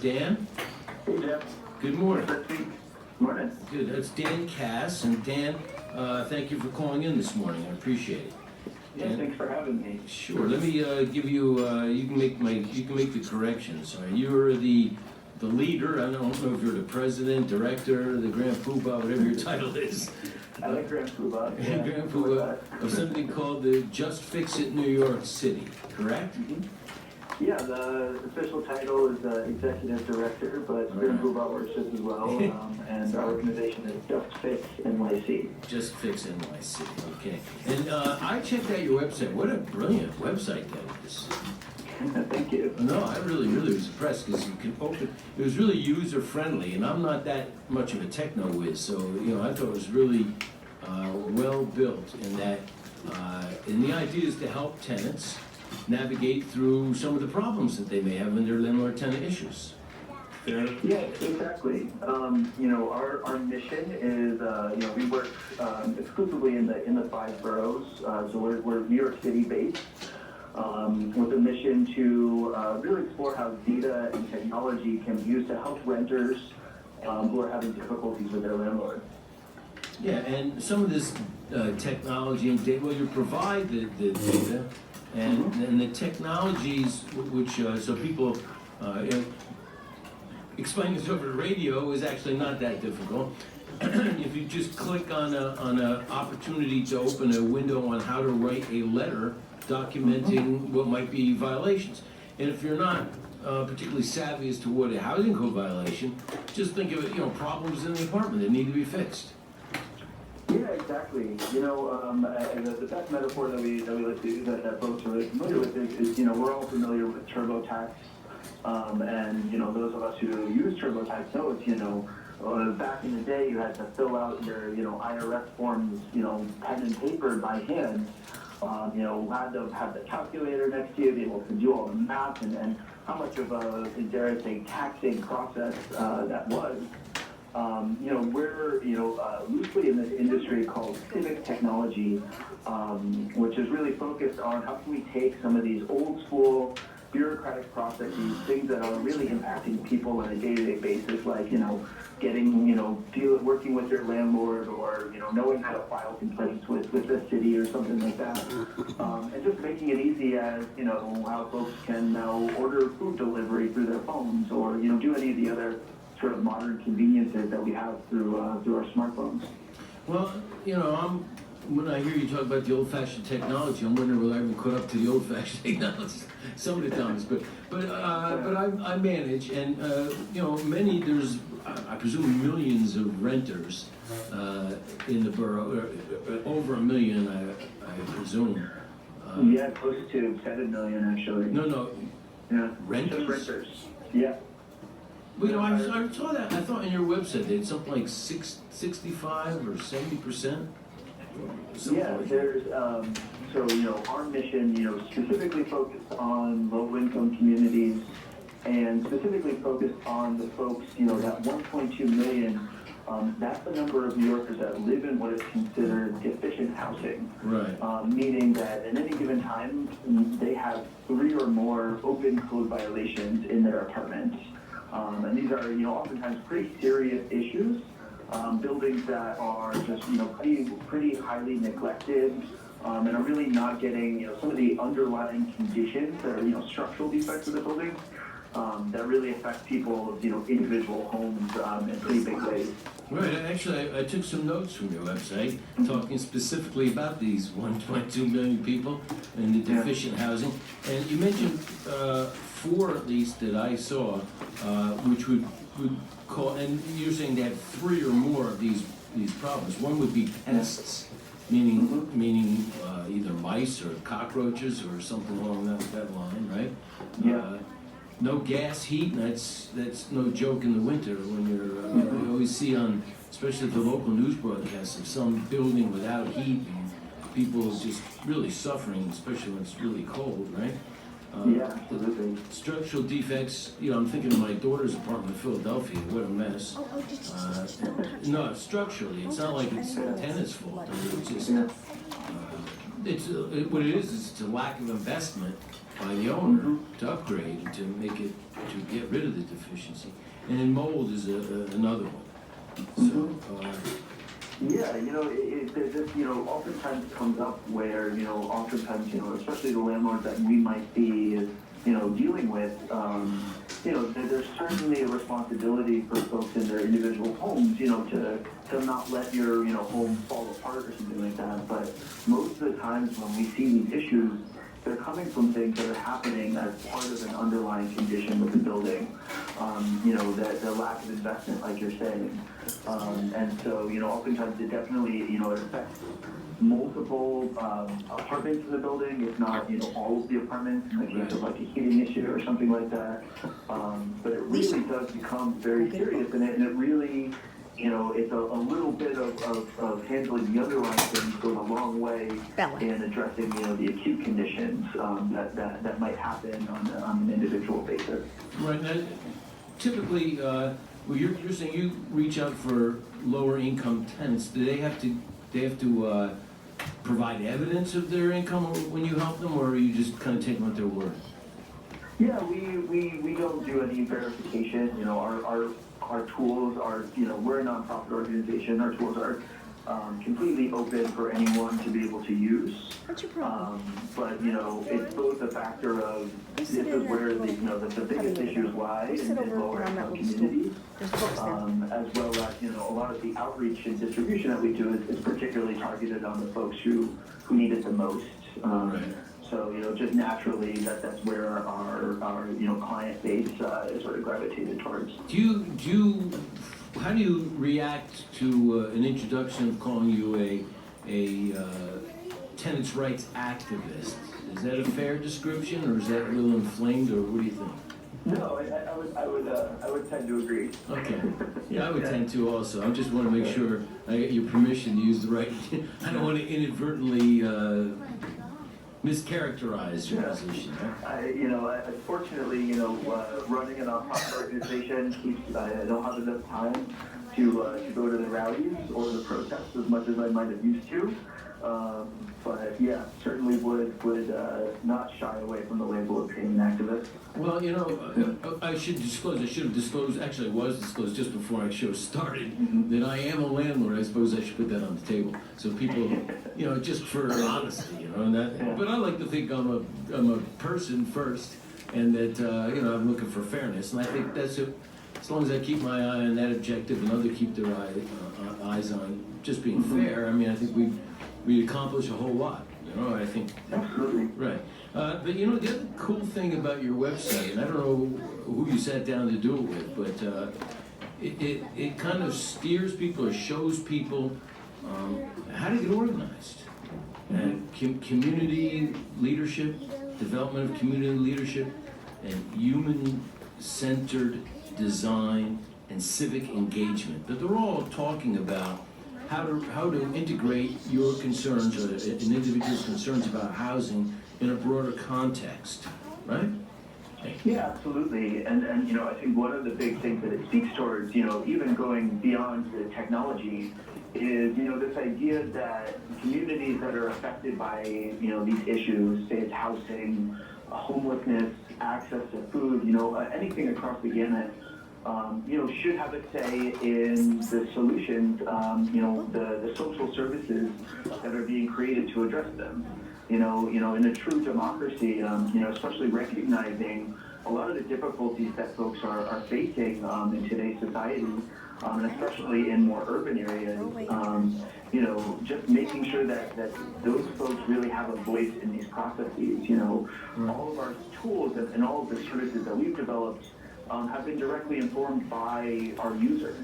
Dan? Hey, Jeff. Good morning. Morning. Good. That's Dan Cass. And Dan, thank you for calling in this morning. I appreciate it. Yeah, thanks for having me. Sure. Let me give you. You can make the corrections. You're the leader. I don't know if you're the president, director, the grand poobah, whatever your title is. I like grand poobah. Yeah, grand poobah of something called the Justfix.nyc New York City. Correct? Mm-hmm. Yeah, the official title is executive director, but grand poobah works just as well. And our organization is Justfix.nyc. Justfix.nyc. Okay. And I checked out your website. What a brilliant website that is. Thank you. No, I really was impressed because you can open. It was really user friendly, and I'm not that much of a techno whiz, so I thought it was really well built in that. And the idea is to help tenants navigate through some of the problems that they may have in their landlord-tenant issues. Fair? Yeah, exactly. Our mission is, we work exclusively in the 5 boroughs, so we're New York City based, with a mission to really explore how data and technology can be used to help renters who are having difficulties with their landlord. Yeah, and some of this technology and data, well, you provide the data, and the technologies which, so people, explaining this over the radio is actually not that difficult. If you just click on a opportunity to open a window on how to write a letter documenting what might be violations. And if you're not particularly savvy as to what a housing code violation, just think of it, problems in the apartment that need to be fixed. Yeah, exactly. The best metaphor that we like to use that folks are really familiar with is we're all familiar with TurboTax, and those of us who use TurboTax know it's back in the day you had to fill out your IRS forms pen and paper by hand. Had to have the calculator next to you, be able to do all the math, and how much of a, dare I say, taxing process that was. We're loosely in this industry called civic technology, which is really focused on how can we take some of these old school bureaucratic processes, things that are really impacting people on a day-to-day basis, like working with your landlord, or knowing how to file complaints with the city or something like that, and just making it easy as how folks can now order food delivery through their phones, or do any of the other sort of modern conveniences that we have through our smartphones. Well, when I hear you talk about the old-fashioned technology, I'm wondering whether I even caught up to the old-fashioned technology some of the times. But I manage, and there's I presume millions of renters in the borough, over 1 million, I presume. Yeah, close to 7 million actually. No. Yeah. Renters. Just renters. Yeah. Well, I saw that. I thought on your website they had something like 65 or 70%. Yeah, there's our mission, specifically focused on low-income communities, and specifically focused on the folks, that 1.2 million. That's the number of New Yorkers that live in what is considered deficient housing. Right. Meaning that at any given time they have 3 or more open code violations in their apartments. And these are, oftentimes pretty serious issues. Buildings that are just, pretty highly neglected, and are really not getting, some of the underlying conditions that are, structural defects of the building, that really affect people's, individual homes in pretty big ways. Right. Actually, I took some notes from your website talking specifically about these 1.2 million people and the deficient housing. And you mentioned 4 at least that I saw, which would call, and you're saying they have 3 or more of these problems. One would be pests, meaning either mice or cockroaches or something along that line, right? Yeah. No gas, heat, and that's no joke in the winter when you're. You always see on, especially the local news broadcasts, of some building without heat and people just really suffering, especially when it's really cold, right? Yeah, absolutely. Structural defects, I'm thinking of my daughter's apartment in Philadelphia, what a mess. No, structurally, it's not like it's the tenant's fault. I mean, it's just, what it is it's a lack of investment by the owner to upgrade and to make it, to get rid of the deficiency. And then mold is another one. So, yeah, this, oftentimes comes up where, oftentimes, especially the landlords that we might be, dealing with, there's certainly a responsibility for folks in their individual homes, to not let your, home fall apart or something like that. But most of the times when we see these issues, they're coming from things that are happening as part of an underlying condition with the building. The lack of investment, like you're saying. And so, oftentimes it definitely, it affects multiple apartments in the building, if not, all of the apartments in the case of like a heating issue or something like that. But it really does become very serious, and it really, it's a little bit of handling the underlying things goes a long way in addressing, the acute conditions that might happen on an individual basis. right, now, typically, well, you're saying you reach out for lower income tenants. Do they have to provide evidence of their income when you help them, or are you just kind of taking what their word? Yeah, we don't do any verification. Our tools are, we're a nonprofit organization. Our tools are completely open for anyone to be able to use. What's your problem? But it's both a factor of this is where the biggest issues lie in lower income communities, as well as a lot of the outreach and distribution that we do is particularly targeted on the folks who need it the most. So just naturally that's where our client base is sort of gravitated towards. How do you react to an introduction of calling you a tenants' rights activist? Is that a fair description, or is that a little inflamed, or what do you think? No, I would tend to agree. Okay. Yeah, I would tend to also. I just want to make sure I get your permission to use the right. I don't want to inadvertently mischaracterize your position. Unfortunately, running a nonprofit organization keeps. I don't have enough time to go to the rallies or the protests as much as I might have used to. But yeah, certainly would not shy away from the label of being an activist. Well, I should have disclosed, actually I was disclosed just before our show started, that I am a landlord. I suppose I should put that on the table. So people, just for honesty, and that, but I like to think I'm a person first, and that, I'm looking for fairness. And I think that's it. As long as I keep my eye on that objective and others keep their eyes on just being fair, I mean, I think we accomplish a whole lot. I think. Absolutely. Right. But the other cool thing about your website, and I don't know who you sat down to do it with, but it kind of steers people or shows people how to get organized. And community leadership, development of community leadership, and human-centered design and civic engagement. But they're all talking about how to integrate your concerns or an individual's concerns about housing in a broader context, right? Yeah, absolutely. And I think one of the big things that it speaks towards, even going beyond the technology, is this idea that communities that are affected by these issues, say it's housing, homelessness, access to food, anything across the gamut, should have a say in the solutions, the social services that are being created to address them. In a true democracy, especially recognizing a lot of the difficulties that folks are facing in today's society, and especially in more urban areas, just making sure that those folks really have a voice in these processes. All of our tools and all of the services that we've developed have been directly informed by our users,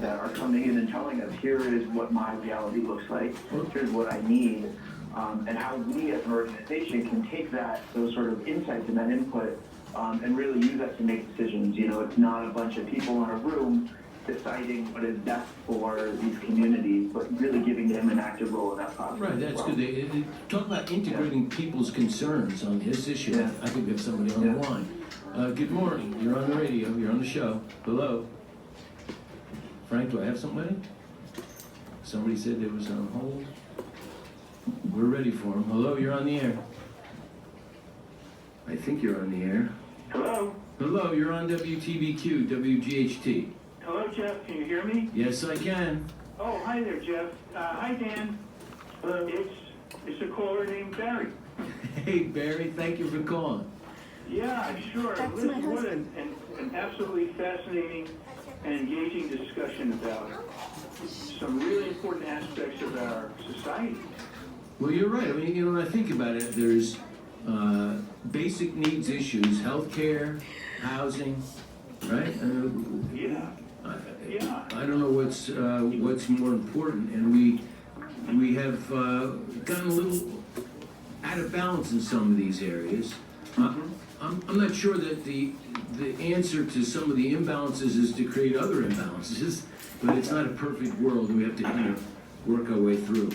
that are coming in and telling us, here is what my reality looks like, here's what I need, and how we as an organization can take those sort of insights and that input and really use that to make decisions. It's not a bunch of people in a room deciding what is best for these communities, but really giving them an active role in that process. Right, that's good. They talk about integrating people's concerns on this issue. Yeah. I think we have somebody on the line. Good morning. You're on the radio. You're on the show. Hello. Frank, do I have somebody? Somebody said it was on hold. We're ready for him. Hello, you're on the air. I think you're on the air. Hello? Hello, you're on WTBQ, WGHT. Hello, Jeff. Can you hear me? Yes, I can. Oh, hi there, Jeff. Hi, Dan. It's a caller named Barry. Hey, Barry, thank you for calling. Yeah, sure. That's Listen, my what husband. an absolutely fascinating and engaging discussion about some really important aspects of our society. Well, you're right. I mean, you know, when I think about it, there's basic needs issues, healthcare, housing, right? Yeah. Yeah. I don't know what's more important, and we have gotten a little out of balance in some of these areas. I'm not sure that the answer to some of the imbalances is to create other imbalances, but it's not a perfect world, and we have to kind of work our way through.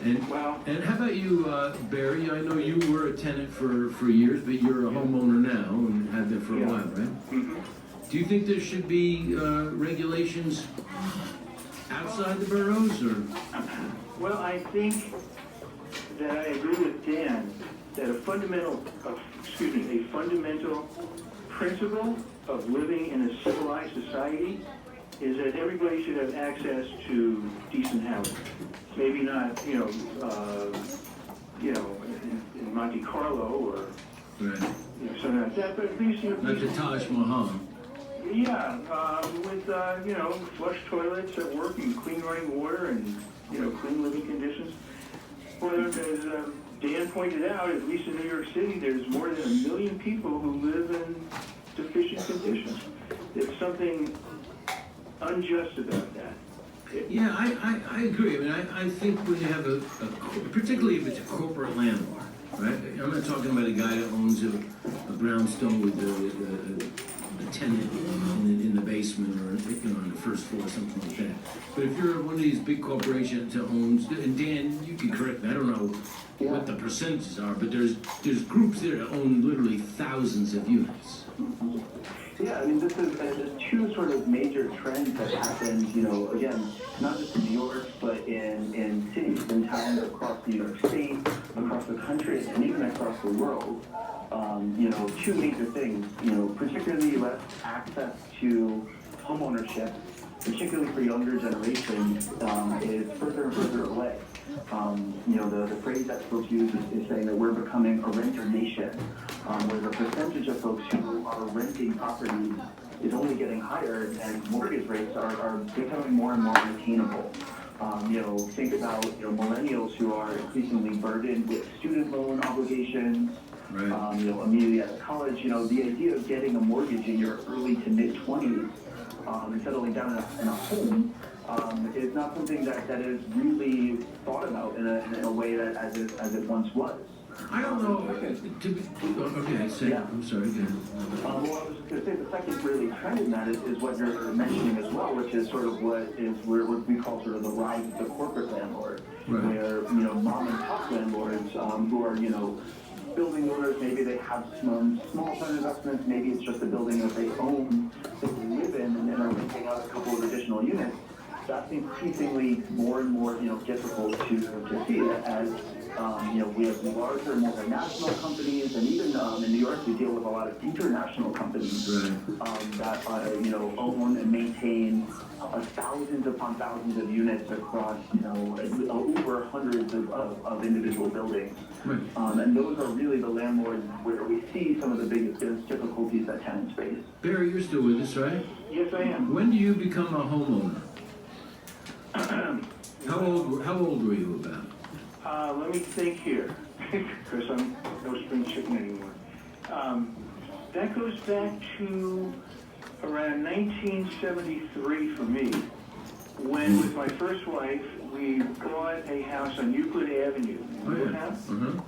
And how about you, Barry? I know you were a tenant for years, but you're a homeowner now and have been for a while, right? Mm-hmm. Do you think there should be regulations outside the boroughs, or? Well, I think that I agree with Dan that a fundamental principle of living in a civilized society is that everybody should have access to decent housing. Maybe not, in Monte Carlo or Right. something like that, but at least Not the Taj Mahal. yeah, with flush toilets that work and clean running water and clean living conditions. Well, as Dan pointed out, at least in New York City, there's more than 1 million people who live in deficient conditions. There's something unjust about that. Yeah, I agree. I mean, I think when you have particularly if it's a corporate landlord, right? I'm not talking about a guy that owns a brownstone with a tenant in the basement or on the first floor, something like that. But if you're one of these big corporations that owns, and Dan, you can correct me, I don't know what the percentages are, but there's groups there that own literally thousands of units. Yeah, I mean, there's two sort of major trends that happened, again, not just in New York, but in cities and towns across New York State, across the country, and even across the world. Two major things, particularly less access to homeownership, particularly for younger generations, is further and further away. The phrase that folks use is saying that we're becoming a renter nation, where the percentage of folks who are renting properties is only getting higher, and mortgage rates are becoming more and more unattainable. Think about millennials who are increasingly burdened with student loan obligations. Right. Immediately out of college, the idea of getting a mortgage in your early to mid 20s and settling down in a home is not something that is really thought about in a way that as it once was. I don't know. Okay, Yeah. I'm sorry. Go ahead. Well, I was just going to say the second really trend in that is what you're mentioning as well, which is sort of what we call sort of the rise of the corporate landlord, Right. where mom and pop landlords who are building owners, maybe they have some small time investments, maybe it's just a building that they own, that they live in, and then are renting out a couple of additional units. That's increasingly more and more difficult to see as we have larger multinational companies, and even in New York we deal with a lot of international companies that own and maintain thousands upon thousands of units across over hundreds of individual buildings. Right. And those are really the landlords where we see some of the biggest difficulties that tenants face. Barry, you're still with us, right? Yes, I am. When do you become a homeowner? How old were you about? Let me think here, because I'm no spring chicken anymore. That goes back to around 1973 for me, when with my first wife, we bought a house on Euclid Avenue. Oh, Your yeah. house? Uh-huh.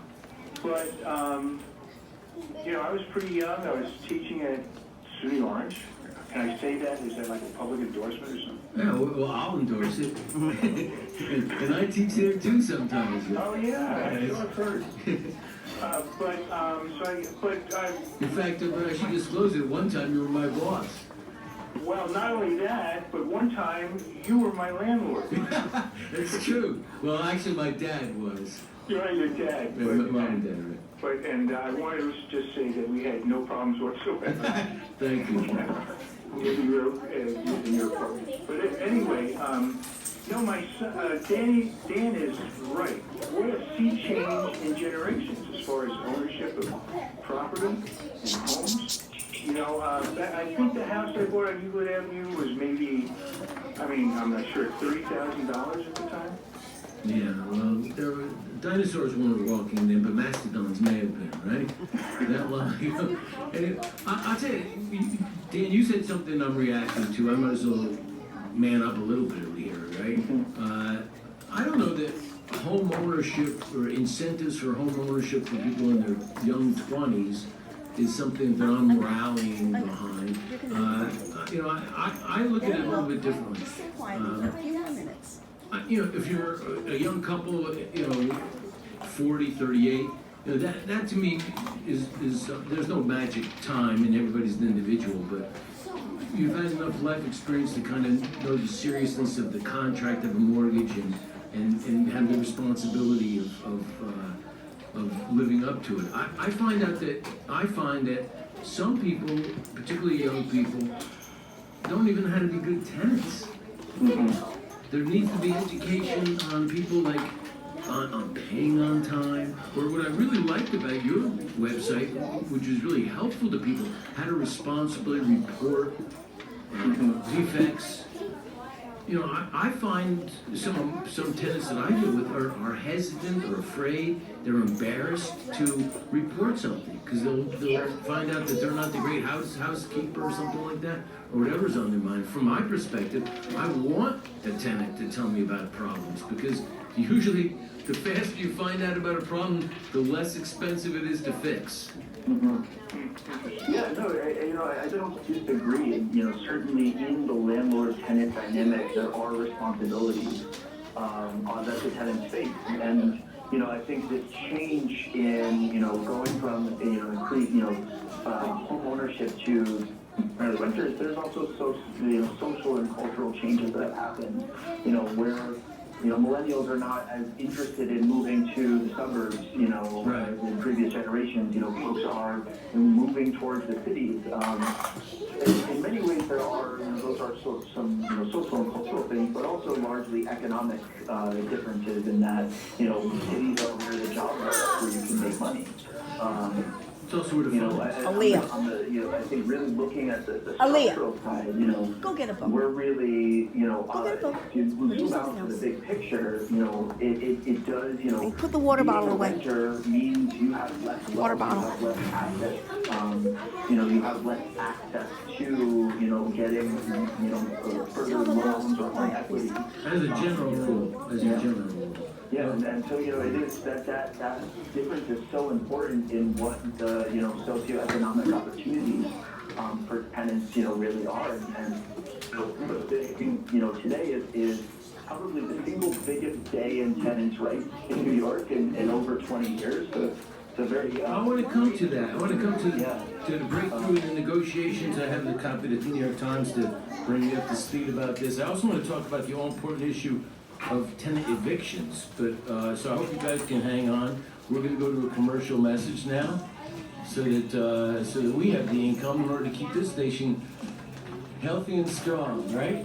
But, I was pretty young. I was teaching at SUNY Orange. Can I say that? Is that like a public endorsement or something? Yeah, well, I'll endorse it. and I teach there too sometimes. Oh, yeah, I sure have heard. In fact, I should disclose it. One time you were my boss. Well, not only that, but one time you were my landlord. That's true. Well, actually, my dad was. You're your dad. Yeah, mom and dad, right? And I wanted to just say that we had no problems whatsoever. Thank you. Using your program. But anyway, no, my son, Dan is right. What a sea change in generations as far as ownership of property and homes. You know, I think the house I bought on Euclid Avenue was maybe, I'm not sure, $30,000 at the time. Yeah, well, dinosaurs weren't walking then, but mastodons may have been, right? That long ago. And I'll tell you, Dan, you said something I'm reacting to. I might as well man up a little bit over here, right? I don't know that home ownership or incentives for home ownership for people in their young 20s is something that I'm rallying behind. I look at it a little bit differently. If you're a young couple, 40, 38, that to me is there's no magic time, and everybody's an individual, but you've had enough life experience to kind of know the seriousness of the contract of a mortgage and have the responsibility of living up to it. I find that some people, particularly young people, don't even know how to be good tenants. Mm-hmm. There needs to be education on people like on paying on time. Or what I really liked about your website, which is really helpful to people, how to responsibly report defects. I find some tenants that I deal with are hesitant or afraid. They're embarrassed to report something because they'll find out that they're not the great housekeeper or something like that, or whatever's on their mind. From my perspective, I want the tenant to tell me about problems because usually the faster you find out about a problem, the less expensive it is to fix. Mm-hmm. Yeah, no, I don't disagree. Certainly in the landlord-tenant dynamic, there are responsibilities that the tenants face. And, I think this change in, going from, increased, home ownership to renters, there's also social and cultural changes that have happened, where millennials are not as interested in moving to the suburbs, right. as in previous generations. Folks are moving towards the cities. In many ways, there are, those are some, social and cultural things, but also largely economic differences in that, cities are where the jobs are, where you can make money. It's also where Aaliyah. I think really looking at the structural side, go get a book. we're really, Go get a book. if you zoom out to the big picture, it does, And put the water bottle away. Renter means you have less Water wealth, bottle. you have less access, you have less access to, getting, further loans or home equity. As a general rule. Yeah, and so, it is that difference is so important in what the, socioeconomic opportunities for tenants, really are. And the thing, today is probably the single biggest day in tenants' rights in New York in over 20 years. So it's a very... I want to come to that. I want to come to the breakthrough in the negotiations. I have the copy of the New York Times to bring you up to speed about this. I also want to talk about the all-important issue of tenant evictions, but so I hope you guys can hang on. We're going to go to a commercial message now, so that we have the income in order to keep this station healthy and strong, right?